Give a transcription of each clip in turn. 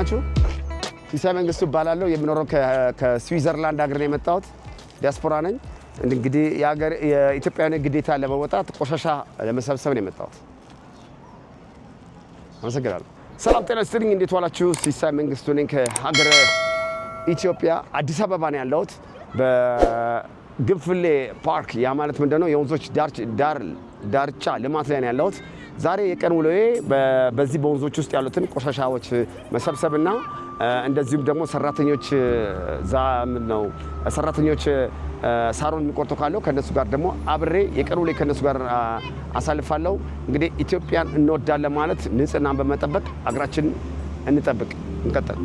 ናችሁ? ሲሳይ መንግስቱ እባላለሁ። የምኖረው ከስዊዘርላንድ ሀገር ነው የመጣሁት። ዲያስፖራ ነኝ። እንግዲህ የኢትዮጵያውያን ግዴታ ለመወጣት ቆሻሻ ለመሰብሰብ ነው የመጣሁት። አመሰግናለሁ። ሰላም ጤና ይስጥልኝ። እንዴት ዋላችሁ? ሲሳይ መንግስቱ ነኝ ከሀገረ ኢትዮጵያ አዲስ አበባ ነው ያለሁት። በግንፍሌ ፓርክ ያ ማለት ምንድነው የወንዞች ዳርቻ ልማት ላይ ነው ያለሁት። ዛሬ የቀን ውሎዬ በዚህ በወንዞች ውስጥ ያሉትን ቆሻሻዎች መሰብሰብና እንደዚሁም ደግሞ ሰራተኞች ሳሩን የሚቆርጡ ካለው ከነሱ ጋር ደግሞ አብሬ የቀን ውሎዬ ከነሱ ጋር አሳልፋለሁ። እንግዲህ ኢትዮጵያን እንወዳለን ማለት ንጽህናን በመጠበቅ አገራችንን እንጠብቅ። እንቀጥል።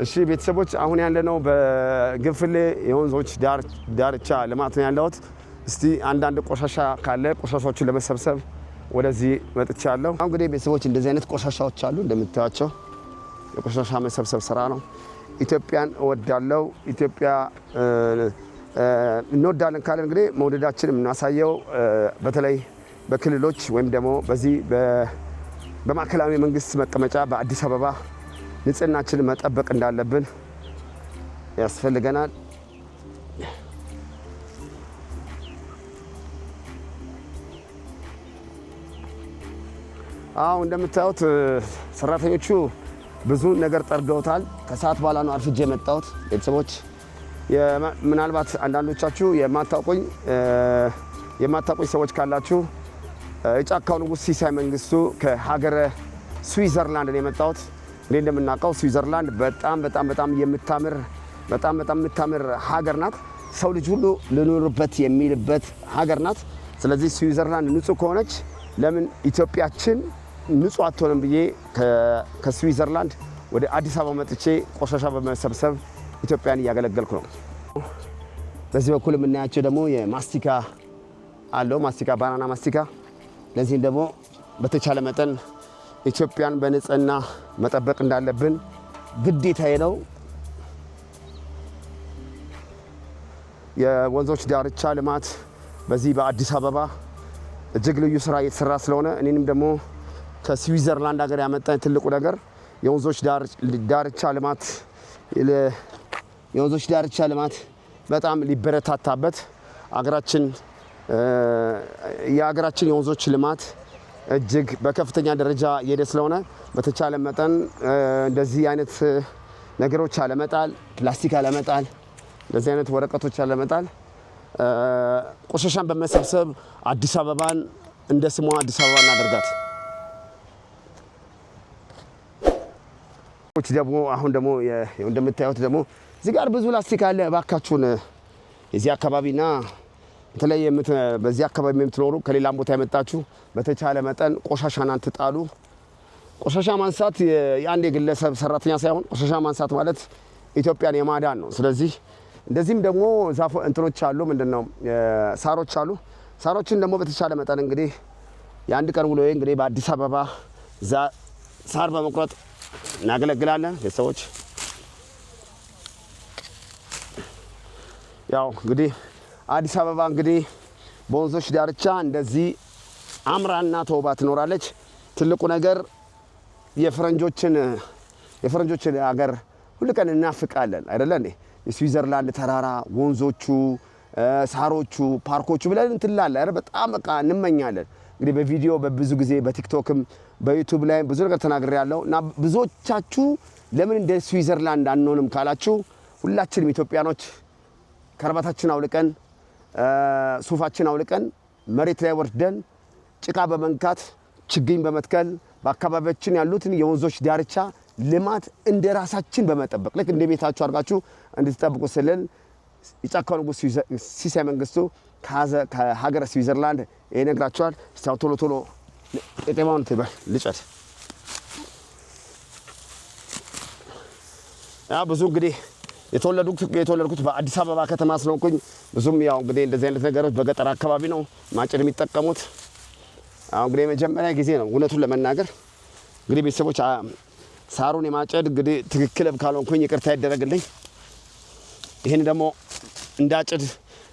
እሺ ቤተሰቦች፣ አሁን ያለነው በግንፍሌ የወንዞች ዳርቻ ልማት ነው ያለሁት። እስቲ አንዳንድ ቆሻሻ ካለ ቆሻሻዎችን ለመሰብሰብ ወደዚህ መጥቻለሁ። አሁን እንግዲህ ቤተሰቦች እንደዚህ አይነት ቆሻሻዎች አሉ እንደምታዩቸው። የቆሻሻ መሰብሰብ ስራ ነው። ኢትዮጵያን እወዳለሁ፣ ኢትዮጵያ እንወዳለን ካለን እንግዲህ መውደዳችን የምናሳየው በተለይ በክልሎች ወይም ደግሞ በዚህ በማዕከላዊ መንግስት መቀመጫ በአዲስ አበባ ንጽህናችንን መጠበቅ እንዳለብን ያስፈልገናል። አሁን እንደምታዩት ሰራተኞቹ ብዙ ነገር ጠርገውታል። ከሰዓት በኋላ ነው አርፍጄ የመጣሁት። ቤተሰቦች ምናልባት አንዳንዶቻችሁ የማታውቁኝ ሰዎች ካላችሁ የጫካው ንጉስ ሲሳይ መንግስቱ ከሀገረ ስዊዘርላንድ ነው የመጣሁት። እንዴ እንደምናውቀው ስዊዘርላንድ በጣም የምታምር ሀገር ናት። ሰው ልጅ ሁሉ ልኖርበት የሚልበት ሀገር ናት። ስለዚህ ስዊዘርላንድ ንጹህ ከሆነች ለምን ኢትዮጵያችን ንጹህ አትሆንም ብዬ ከስዊዘርላንድ ወደ አዲስ አበባ መጥቼ ቆሻሻ በመሰብሰብ ኢትዮጵያን እያገለገልኩ ነው። በዚህ በኩል የምናያቸው ደግሞ የማስቲካ አለው ባናና ማስቲካ። ለዚህም ደግሞ በተቻለ መጠን ኢትዮጵያን በንጽህና መጠበቅ እንዳለብን ግዴታዬ ነው። የወንዞች ዳርቻ ልማት በዚህ በአዲስ አበባ እጅግ ልዩ ስራ እየተሰራ ስለሆነ እኔንም ደግሞ ከስዊዘርላንድ ሀገር ያመጣኝ ትልቁ ነገር የወንዞች ዳርቻ ልማት በጣም ሊበረታታበት የሀገራችን የወንዞች ልማት እጅግ በከፍተኛ ደረጃ እየሄደ ስለሆነ በተቻለ መጠን እንደዚህ አይነት ነገሮች አለመጣል፣ ፕላስቲክ አለመጣል፣ እንደዚህ አይነት ወረቀቶች አለመጣል፣ ቆሻሻን በመሰብሰብ አዲስ አበባን እንደ ስሟ አዲስ አበባ እናደርጋት። ደግሞ አሁን ደግሞ እንደምታዩት ደግሞ እዚህ ጋር ብዙ ፕላስቲክ አለ። እባካችሁን የዚህ አካባቢና በተለይ በዚህ አካባቢ የምትኖሩ ከሌላም ቦታ የመጣችሁ በተቻለ መጠን ቆሻሻን አትጣሉ። ቆሻሻ ማንሳት የአንድ የግለሰብ ሰራተኛ ሳይሆን ቆሻሻ ማንሳት ማለት ኢትዮጵያን የማዳን ነው። ስለዚህ እንደዚህም ደግሞ እንትኖች አሉ፣ ምንድነው ሳሮች አሉ። ሳሮችን ደግሞ በተቻለ መጠን እንግዲህ የአንድ ቀን ውሎዬ እንግዲህ በአዲስ አበባ ሳር በመቁረጥ እናገለግላለን። ቤተሰቦች ያው እንግዲህ አዲስ አበባ እንግዲህ በወንዞች ዳርቻ እንደዚህ አምራና ተውባ ትኖራለች። ትልቁ ነገር የፈረንጆችን ሀገር ሁሉ ቀን እናፍቃለን አይደለ እንዴ? የስዊዘርላንድ ተራራ፣ ወንዞቹ፣ ሳሮቹ፣ ፓርኮቹ ብለን እንትላለን አይደል? በጣም በቃ እንመኛለን። እንግዲህ በቪዲዮ በብዙ ጊዜ በቲክቶክም በዩቲዩብ ላይ ብዙ ነገር ተናግሬያለሁ እና ብዙዎቻችሁ ለምን እንደ ስዊዘርላንድ አንሆንም ካላችሁ ሁላችንም ኢትዮጵያኖች ከረባታችን አውልቀን ሱፋችን አውልቀን መሬት ላይ ወርደን ጭቃ በመንካት ችግኝ በመትከል በአካባቢያችን ያሉትን የወንዞች ዳርቻ ልማት እንደ ራሳችን በመጠበቅ ልክ እንደ ቤታችሁ አድርጋችሁ እንድትጠብቁ ስልን የጫካው ንጉስ ሲሳይ መንግስቱ ከሀገረ ስዊዘርላንድ ይነግራችኋል። እስቲ ቶሎ ጤማውን ትበል ልጨት ያ ብዙ እንግዲህ የተወለድኩት በአዲስ አበባ ከተማ ስለሆንኩኝ ብዙም ያው እንግዲህ እንደዚህ አይነት ነገሮች በገጠር አካባቢ ነው ማጨድ የሚጠቀሙት። አሁን እንግዲህ መጀመሪያ ጊዜ ነው እውነቱን ለመናገር እንግዲህ ቤተሰቦች ሳሩን የማጨድ እንግዲህ ትክክል ካልሆንኩኝ ይቅርታ ይደረግልኝ። ይህን ደግሞ እንዳጭድ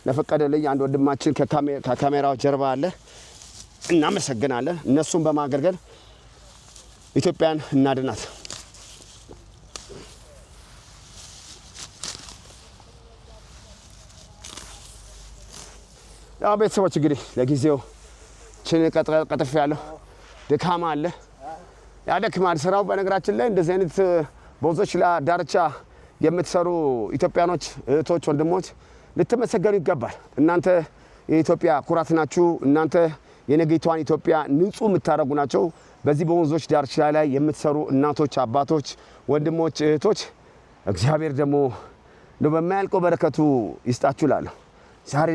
ለፈቀደልኝ አንድ ወንድማችን ከካሜራው ጀርባ አለ። እናመሰግናለን። እነሱን በማገልገል ኢትዮጵያን እናድናት። ያው ቤተሰቦች እንግዲህ ለጊዜው ቀጥፍ ያለው ድካም አለ፣ ያደክማል ስራው። በነገራችን ላይ እንደዚህ አይነት በወንዞች ዳርቻ የምትሰሩ ኢትዮጵያኖች እህቶች፣ ወንድሞች ልትመሰገኑ ይገባል። እናንተ የኢትዮጵያ ኩራት ናችሁ። እናንተ የነገይቷን ኢትዮጵያ ንጹህ የምታደርጉ ናቸው። በዚህ በወንዞች ዳርቻ ላይ የምትሰሩ እናቶች፣ አባቶች፣ ወንድሞች፣ እህቶች እግዚአብሔር ደግሞ በማያልቀው በረከቱ ይስጣችሁ እላለሁ። ዛሬ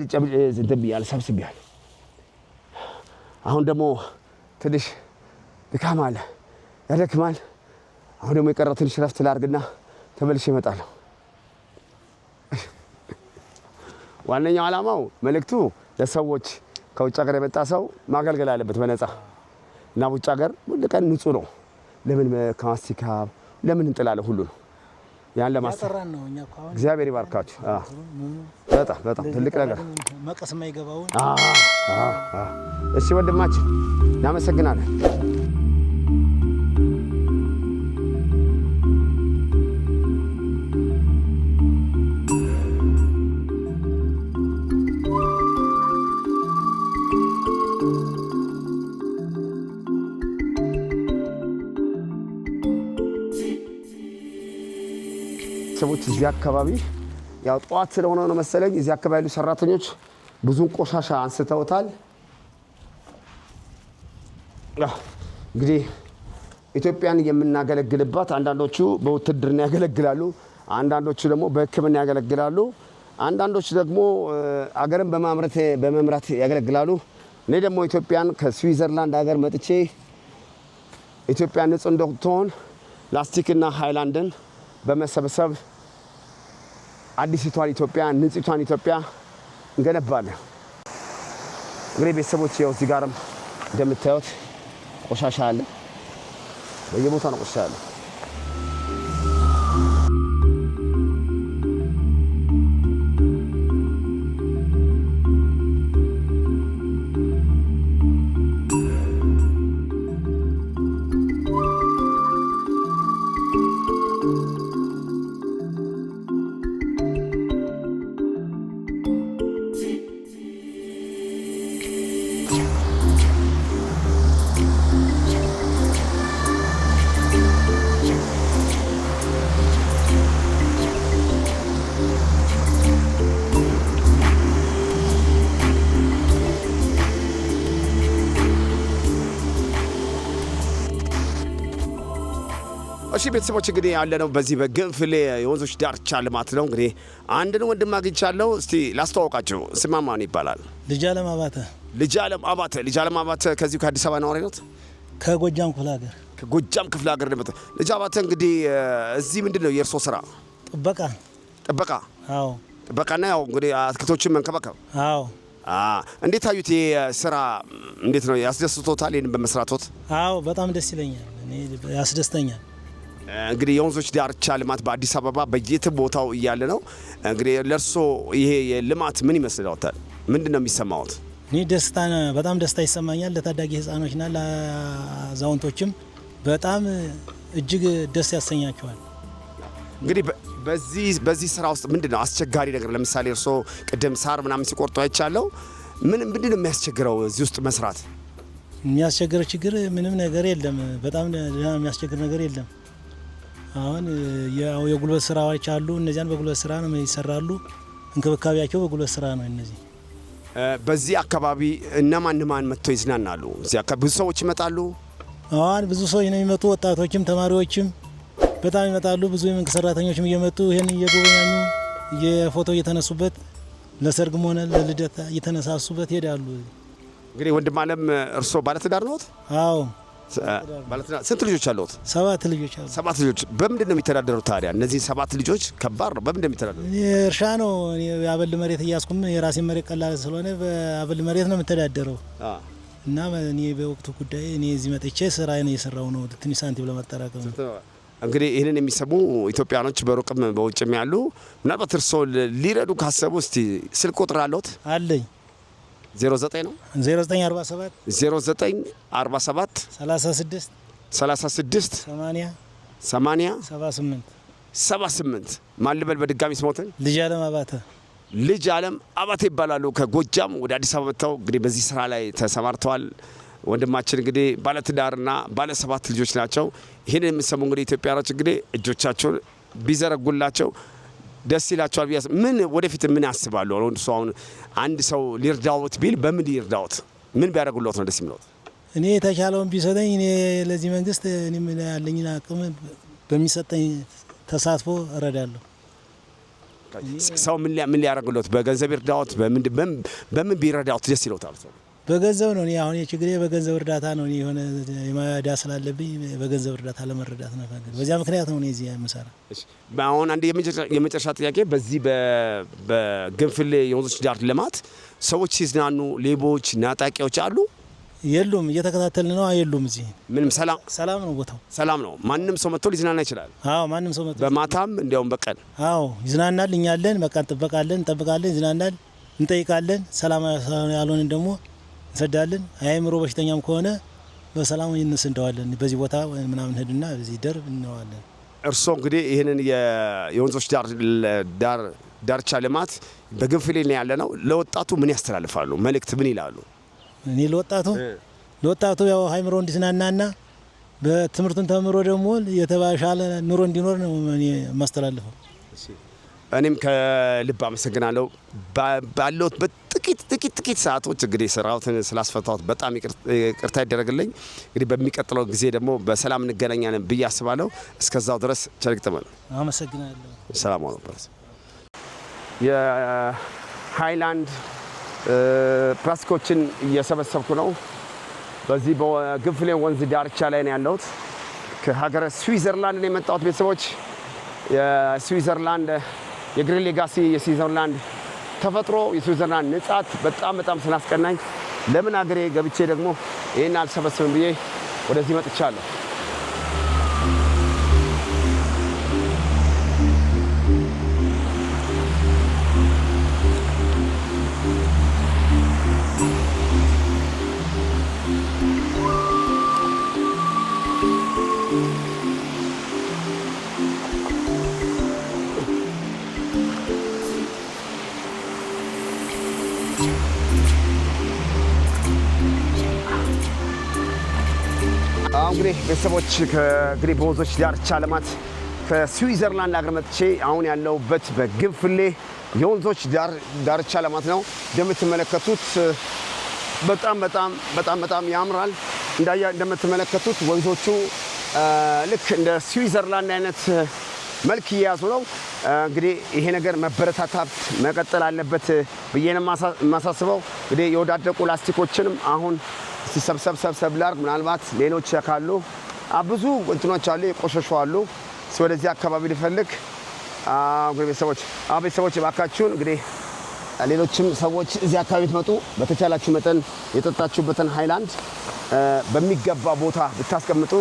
ዝም ብያለሁ፣ ሰብስቤያለሁ። አሁን ደግሞ ትንሽ ድካም አለ፣ ያደክማል። አሁን ደግሞ የቀረው ትንሽ ረፍት ላድርግና ተመልሼ እመጣለሁ። ዋነኛው ዓላማው መልእክቱ ለሰዎች ከውጭ ሀገር የመጣ ሰው ማገልገል አለበት በነፃ እና ውጭ ሀገር ሁሉ ቀን ንጹህ ነው። ለምን ከማስቲካ ለምን እንጥላለን? ሁሉ ነው ያን ለማስተራን ነው። እኛ አሁን እግዚአብሔር ይባርካችሁ። በጣም ትልቅ ነገር መቀስ የማይገባው። እሺ ወንድማችን እናመሰግናለን። ሰዎች እዚህ አካባቢ ያው ጧት ስለሆነ ነው መሰለኝ እዚህ አካባቢ ያሉ ሰራተኞች ብዙን ቆሻሻ አንስተውታል። እንግዲህ ኢትዮጵያን የምናገለግልባት አንዳንዶቹ በውትድርና ያገለግላሉ፣ አንዳንዶቹ ደግሞ በሕክምና ያገለግላሉ፣ አንዳንዶቹ ደግሞ አገርን በመምራት ያገለግላሉ። እኔ ደግሞ ኢትዮጵያን ከስዊዘርላንድ ሀገር መጥቼ ኢትዮጵያ ንጹህ እንድትሆን ላስቲክና ሃይላንድን በመሰብሰብ አዲስቷን ኢትዮጵያ ንጹህቷን ኢትዮጵያ እንገነባለን። እንግዲህ ቤተሰቦች ያው እዚህ ጋርም እንደምታዩት ቆሻሻ አለ፣ በየቦታው ነው ቆሻሻ አለ። እሺ ቤተሰቦች እንግዲህ ያለነው በዚህ በግንፍሌ የወንዞች ዳርቻ ልማት ነው። እንግዲህ አንድን ወንድም አግኝቻለሁ። እስቲ ላስተዋውቃችሁ። ስማ ማን ይባላል? ልጅአለም አባተ። ልጅአለም አባተ ከዚሁ ከአዲስ አበባ ነዋሪ ነው? ከጎጃም ክፍለ ሀገር። ከጎጃም ክፍለ ሀገር ነው። ልጅ አባተ እንግዲህ እዚህ ምንድነው የእርሶ ስራ? ጥበቃ። አዎ ጥበቃና ያው እንግዲህ አትክልቶችን መንከባከብ። አዎ። እንዴት አዩት? ስራ እንዴት ነው? ያስደስቶታል ይሄን በመስራቶት? አዎ በጣም ደስ ይለኛል፣ እኔ ያስደስተኛል። እንግዲህ የወንዞች ዳርቻ ልማት በአዲስ አበባ በየትም ቦታው እያለ ነው። እንግዲህ ለርሶ ይሄ ልማት ምን ይመስላል? ምንድነው የሚሰማዎት? እኔ በጣም ደስታ ይሰማኛል። ለታዳጊ ህፃኖችና ለአዛውንቶችም በጣም እጅግ ደስ ያሰኛቸዋል። እንግዲህ በዚህ ስራ ውስጥ ምንድነው አስቸጋሪ ነገር? ለምሳሌ እርሶ ቅድም ሳር ምናምን ሲቆርጡ አይቻለው። ምንድነው የሚያስቸግረው እዚህ ውስጥ መስራት? የሚያስቸግረው ችግር ምንም ነገር የለም። በጣም የሚያስቸግር ነገር የለም። አሁን የጉልበት ስራዎች አሉ። እነዚያን በጉልበት ስራ ነው ይሰራሉ። እንክብካቤያቸው በጉልበት ስራ ነው። እነዚህ በዚህ አካባቢ እነማን መጥተው ይዝናናሉ? እዚህ አካባቢ ብዙ ሰዎች ይመጣሉ። አሁን ብዙ ሰዎች ነው የሚመጡ። ወጣቶችም ተማሪዎችም በጣም ይመጣሉ። ብዙ የመንግስት ሰራተኞችም እየመጡ ይሄን እየጎበኛኙ የፎቶ እየተነሱበት ለሰርግም ሆነ ለልደት እየተነሳሱበት ይሄዳሉ። እንግዲህ ወንድም አለም እርሶ ባለትዳር ነዎት? አዎ። ባለትዳር ስንት ልጆች አሉት? 7 ልጆች አሉ። 7 ልጆች። በምንድን ነው የሚተዳደሩት ታዲያ? እነዚህ 7 ልጆች ከባድ ነው። በምንድን ነው የሚተዳደሩት? እኔ እርሻ ነው። እኔ አበል መሬት እያስኩም የራሴ መሬት ቀላል ስለሆነ በአበል መሬት ነው የምተዳደረው። እና እኔ በወቅቱ ጉዳይ እኔ እዚህ መጥቼ ስራዬን እየሰራው ነው ትንሽ ሳንቲም ለማጠራቀም ነው። እንግዲህ ይህንን የሚሰሙ ኢትዮጵያኖች በሩቅም በውጭም ያሉ ምናልባት እርስዎ ሊረዱ ካሰቡ እስቲ ስልክ ቁጥር አለዎት? አለኝ። 09 ነው 0947 0947 36 36 80 80 78 78 ማን ልበል በድጋሚ ስሞትን? ልጅ አለም አባተ። ልጅ አለም አባተ ይባላሉ። ከጎጃም ወደ አዲስ አበባ መጥተው እንግዲህ በዚህ ስራ ላይ ተሰማርተዋል። ወንድማችን እንግዲህ ባለትዳርና ባለ 7 ልጆች ናቸው። ይህን የሚሰሙ እንግዲህ ኢትዮጵያኖች እንግዲህ እጆቻቸውን ቢዘረጉላቸው ደስ ይላቸዋል። ምን ወደፊት ምን ያስባሉ? አሁን አንድ ሰው ሊርዳዎት ቢል በምን ሊርዳዎት? ምን ቢያደርጉልዎት ነው ደስ የሚለዎት? እኔ የተቻለውን ቢሰጠኝ እኔ ለዚህ መንግስት እኔ ምን ያለኝን አቅም በሚሰጠኝ ተሳትፎ እረዳለሁ። ሰው ምን ሊያደርጉልዎት? በገንዘብ ይርዳዎት? በምን ቢረዳዎት ደስ ይለዎታል? በገንዘብ ነው። እኔ አሁን የችግሬ በገንዘብ እርዳታ ነው። እኔ የሆነ የማዳ ስላለብኝ በገንዘብ እርዳታ ለመረዳት ነው። በዚያ ምክንያት ነው እኔ እዚህ የምሰራ። አሁን አንድ የመጨረሻ ጥያቄ፣ በዚህ በግንፍሌ የወንዞች ዳር ልማት ሰዎች ሲዝናኑ ሌቦች፣ ናጣቂዎች አሉ? የሉም። እየተከታተልን ነው። የሉም። እዚህ ምንም ሰላም ነው። ቦታው ሰላም ነው። ማንም ሰው መጥቶ ሊዝናና ይችላል። አዎ፣ ማንም ሰው መጥቶ በማታም እንዲያውም በቀን አዎ ይዝናናል። እኛ አለን፣ በቃ እንጠብቃለን፣ ይዝናናል፣ እንጠይቃለን። ሰላም ያልሆነን ደግሞ እንሰዳለን። አእምሮ በሽተኛም ከሆነ በሰላም እንስንደዋለን። በዚህ ቦታ ምናምን ሄድና በዚህ ደርብ እንዋለን። እርስዎ እንግዲህ ይህንን የወንዞች ዳርቻ ልማት በግንፍሌ ላይ ያለ ነው። ለወጣቱ ምን ያስተላልፋሉ? መልእክት ምን ይላሉ? እኔ ለወጣቱ ያው አእምሮ እንዲዝናናና በትምህርቱን ተምሮ ደግሞ የተባሻለ ኑሮ እንዲኖር ነው እኔ የማስተላልፈው። እኔም ከልብ አመሰግናለሁ። ባለሁት ጥቂት ሰዓቶች እንግዲህ ስራዎትን ስላስፈታሁት በጣም ይቅርታ ይደረግልኝ። እንግዲህ በሚቀጥለው ጊዜ ደግሞ በሰላም እንገናኛለን ብዬ አስባለሁ። እስከዛው ድረስ ቸር ይግጠመን። አመሰግናለሁ። ሰላም ሆኖ የሃይላንድ ፕላስቲኮችን እየሰበሰብኩ ነው። በዚህ በግንፍሌ ወንዝ ዳርቻ ላይ ነው ያለሁት። ከሀገረ ስዊዘርላንድ ነው የመጣሁት። ቤተሰቦች የስዊዘርላንድ የግሪን ሌጋሲ የስዊዘርላንድ ተፈጥሮ የስዊዘርላንድ ንጻት በጣም ስላስቀናኝ ለምን ሀገሬ ገብቼ ደግሞ ይህን አልሰበስብም ብዬ ወደዚህ መጥቻለሁ። እንግዲህ ቤተሰቦች ከግሪን በወንዞች ዳርቻ ልማት ከስዊዘርላንድ ሀገር መጥቼ አሁን ያለሁበት በግንፍሌ የወንዞች ዳርቻ ልማት ነው። እንደምትመለከቱት በጣም ያምራል። እንደምትመለከቱት ወንዞቹ ልክ እንደ ስዊዘርላንድ አይነት መልክ እየያዙ ነው። እንግዲህ ይሄ ነገር መበረታታት መቀጠል አለበት ብዬ ነው የማሳስበው። እንግዲህ የወዳደቁ ላስቲኮችንም አሁን ሰብሰብ ላርግ። ምናልባት ሌሎች ካሉ ብዙ እንትኖች አሉ፣ የቆሸሹ አሉ። ወደዚህ አካባቢ ልፈልግ። ቤተሰቦች እባካችሁን እንግዲህ ሌሎችም ሰዎች እዚህ አካባቢ ትመጡ በተቻላችሁ መጠን የጠጣችሁበትን ሃይላንድ በሚገባ ቦታ ብታስቀምጡ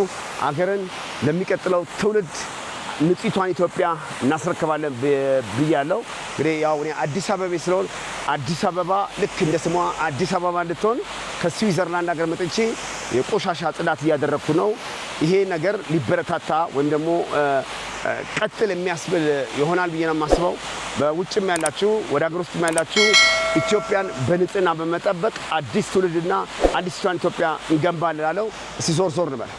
አገርን ለሚቀጥለው ትውልድ ንጹቷን ኢትዮጵያ እናስረክባለን ብያለሁ። እንግዲህ ያው እኔ አዲስ አበባ ስለሆን አዲስ አበባ ልክ እንደ ስሟ አዲስ አበባ እንድትሆን ከስዊዘርላንድ ሀገር መጥቼ የቆሻሻ ጽዳት እያደረግኩ ነው። ይሄ ነገር ሊበረታታ ወይም ደግሞ ቀጥል የሚያስብል ይሆናል ብዬ ነው የማስበው። በውጭም ያላችሁ ወደ ሀገር ውስጥም ያላችሁ ኢትዮጵያን በንጽህና በመጠበቅ አዲስ ትውልድና አዲስቷን ኢትዮጵያ እንገንባለን እላለሁ። እስቲ ዞር እንበል።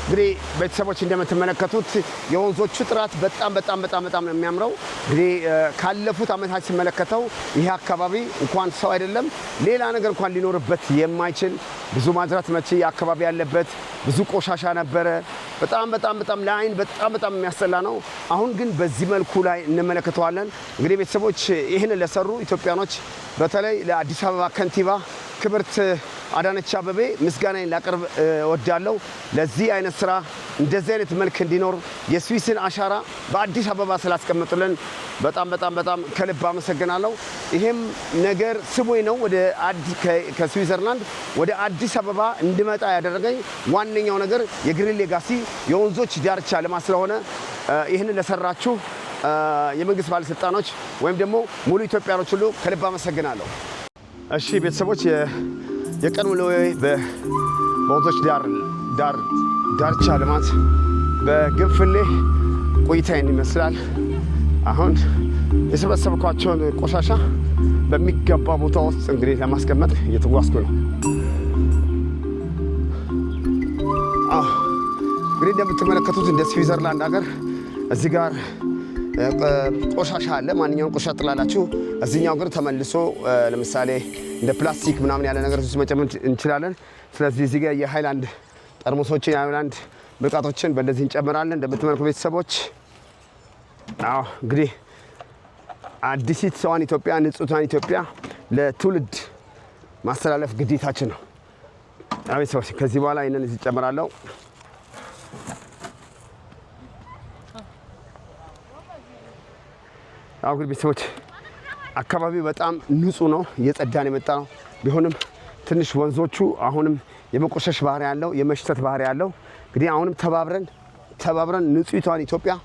እንግዲህ ቤተሰቦች እንደምትመለከቱት የወንዞቹ ጥራት በጣም የሚያምረው እንግዲህ ካለፉት አመታት ሲመለከተው ይሄ አካባቢ እንኳን ሰው አይደለም ሌላ ነገር እንኳን ሊኖርበት የማይችል ብዙ ማዝራት መቼ አካባቢ ያለበት ብዙ ቆሻሻ ነበረ። በጣም ለአይን በጣም የሚያስጠላ ነው። አሁን ግን በዚህ መልኩ ላይ እንመለከተዋለን። እንግዲህ ቤተሰቦች ይህን ለሰሩ ኢትዮጵያኖች በተለይ ለአዲስ አበባ ከንቲባ ክብርት አዳነች አቤቤ ምስጋናዬን ላቀርብ እወዳለሁ። ለዚህ አይነት ስራ እንደዚህ አይነት መልክ እንዲኖር የስዊስን አሻራ በአዲስ አበባ ስላስቀመጡልን በጣም ከልብ አመሰግናለሁ። ይሄም ነገር ስሞኝ ነው ወደ ከስዊዘርላንድ ወደ አዲስ አበባ እንድመጣ ያደረገኝ ዋነኛው ነገር የግሪን ሌጋሲ የወንዞች ዳርቻ ልማት ስለሆነ ይህን ለሰራችሁ የመንግስት ባለስልጣኖች ወይም ደግሞ ሙሉ ኢትዮጵያኖች ሁሉ ከልብ አመሰግናለሁ። እሺ ቤተሰቦች የቀን ውሎዬ በወንዞች ዳርቻ ልማት በግንፍሌ ቆይታዬን ይመስላል። አሁን የሰበሰብኳቸውን ቆሻሻ በሚገባ ቦታ ውስጥ እንግዲህ ለማስቀመጥ እየተጓዝኩ ነው። እንግዲህ እንደምትመለከቱት እንደ ስዊዘርላንድ ሀገር እዚህ ጋር ቆሻሻ አለ። ማንኛውም ቆሻሻ ጥላላችሁ እዚህኛው ግን ተመልሶ ለምሳሌ እንደ ፕላስቲክ ምናምን ያለ ነገር ውስጥ መጨመር እንችላለን። ስለዚህ እዚህ ጋር የሃይላንድ ጠርሙሶችን የሃይላንድ ብልቃጦችን በእንደዚህ እንጨምራለን። እንደምትመለከቱ ቤተሰቦች እንግዲህ አዲሲቷን ኢትዮጵያ ንጹሃን ኢትዮጵያ ለትውልድ ማስተላለፍ ግዴታችን ነው። ቤተሰቦች ከዚህ በኋላ ይህንን እዚህ እጨምራለሁ። እንግዲህ ቤተሰቦች አካባቢው በጣም ንጹህ ነው፣ እየጸዳን የመጣ ነው። ቢሆንም ትንሽ ወንዞቹ አሁንም የመቆሸሽ ባህሪ ያለው የመሽተት ባህሪ ያለው እንግዲህ አሁንም ተባብረን ንጹሂቷን ኢትዮጵያ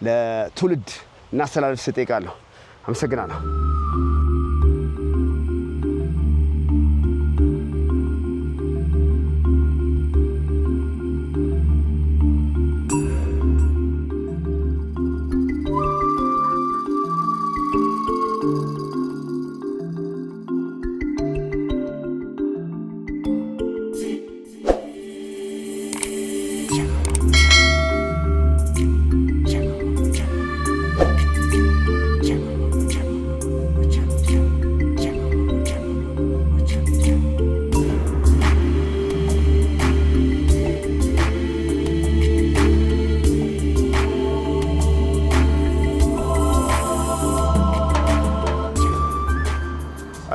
ለትውልድ እናስተላልፍ ስል እጠይቃለሁ። አመሰግናለሁ።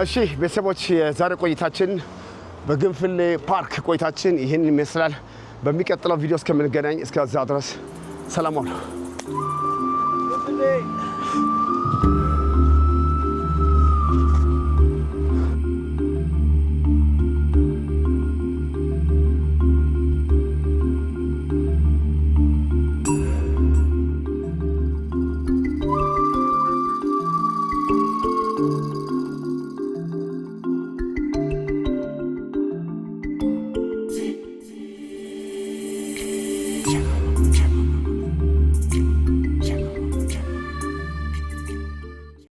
እሺ ቤተሰቦች የዛሬ ቆይታችን በግንፍሌ ፓርክ ቆይታችን ይህን ይመስላል። በሚቀጥለው ቪዲዮ እስከምንገናኝ እስከዛ ድረስ ሰላም ዋሉ።